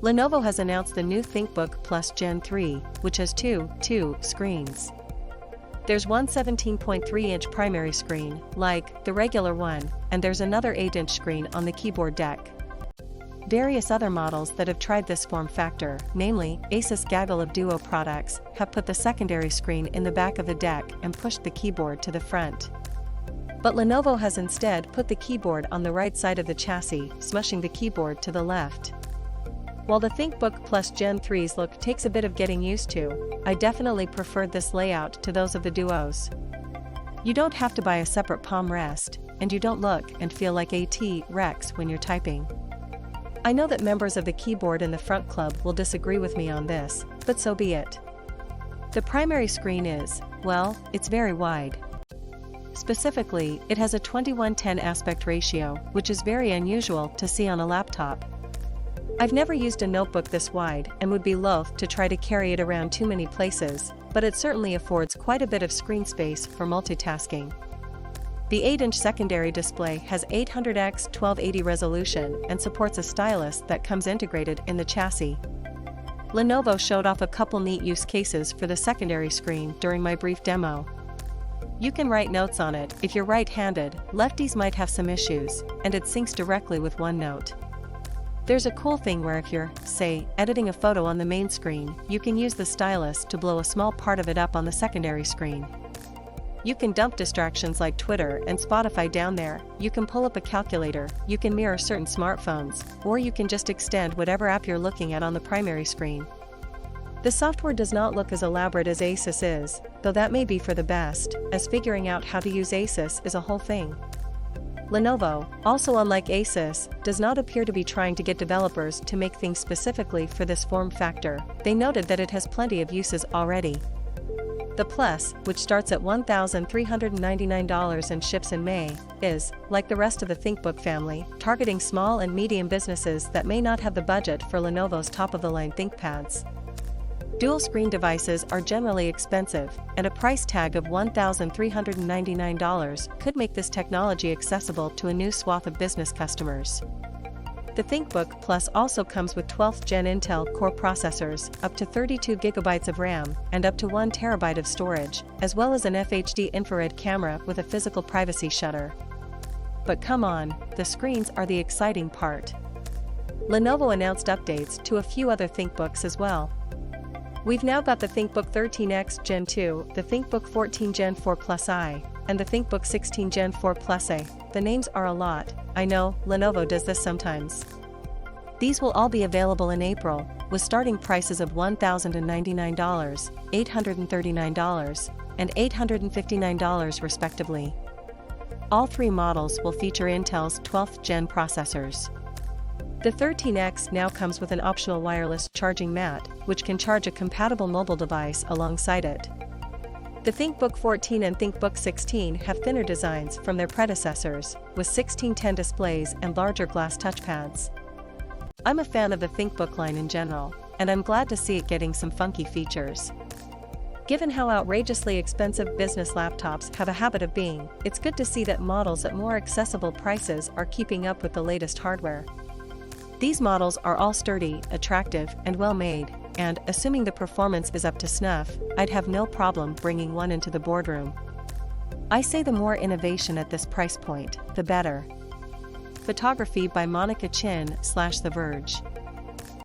Lenovo has announced the new ThinkBook Plus Gen 3, which has two screens. There's one 17.3-inch primary screen, like the regular one, and there's another 8-inch screen on the keyboard deck. Various other models that have tried this form factor, namely Asus Gaggle of Duo products, have put the secondary screen in the back of the deck and pushed the keyboard to the front. But Lenovo has instead put the keyboard on the right side of the chassis, smushing the keyboard to the left. While the ThinkBook Plus Gen 3's look takes a bit of getting used to, I definitely preferred this layout to those of the Duos. You don't have to buy a separate palm rest, and you don't look and feel like a T-Rex when you're typing. I know that members of the Keyboard in the Front Club will disagree with me on this, but so be it. The primary screen is, well, it's very wide. Specifically, it has a 21:10 aspect ratio, which is very unusual to see on a laptop. I've never used a notebook this wide and would be loath to try to carry it around too many places, but it certainly affords quite a bit of screen space for multitasking. The 8-inch secondary display has 800x 1280 resolution and supports a stylus that comes integrated in the chassis. Lenovo showed off a couple neat use cases for the secondary screen during my brief demo. You can write notes on it. If you're right-handed, lefties might have some issues, and it syncs directly with OneNote. There's a cool thing where if you're, say, editing a photo on the main screen, you can use the stylus to blow a small part of it up on the secondary screen. You can dump distractions like Twitter and Spotify down there, you can pull up a calculator, you can mirror certain smartphones, or you can just extend whatever app you're looking at on the primary screen. The software does not look as elaborate as Asus is, though that may be for the best, as figuring out how to use Asus is a whole thing. Lenovo, also unlike Asus, does not appear to be trying to get developers to make things specifically for this form factor. They noted that it has plenty of uses already. The Plus, which starts at $1,399 and ships in May, is, like the rest of the ThinkBook family, targeting small and medium businesses that may not have the budget for Lenovo's top-of-the-line ThinkPads. Dual-screen devices are generally expensive, and a price tag of $1,399 could make this technology accessible to a new swath of business customers. The ThinkBook Plus also comes with 12th Gen Intel Core processors, up to 32 GB of RAM, and up to 1 TB of storage, as well as an FHD infrared camera with a physical privacy shutter. But come on, the screens are the exciting part. Lenovo announced updates to a few other ThinkBooks as well. We've now got the ThinkBook 13X Gen 2, the ThinkBook 14 Gen 4 Plus I, and the ThinkBook 16 Gen 4 Plus A. The names are a lot, I know, Lenovo does this sometimes. These will all be available in April, with starting prices of $1,099, $839, and $859 respectively. All three models will feature Intel's 12th Gen processors. The 13X now comes with an optional wireless charging mat, which can charge a compatible mobile device alongside it. The ThinkBook 14 and ThinkBook 16 have thinner designs from their predecessors, with 16:10 displays and larger glass touchpads. I'm a fan of the ThinkBook line in general, and I'm glad to see it getting some funky features. Given how outrageously expensive business laptops have a habit of being, it's good to see that models at more accessible prices are keeping up with the latest hardware. These models are all sturdy, attractive, and well-made, and, assuming the performance is up to snuff, I'd have no problem bringing one into the boardroom. I say the more innovation at this price point, the better. Photography by Monica Chin / The Verge.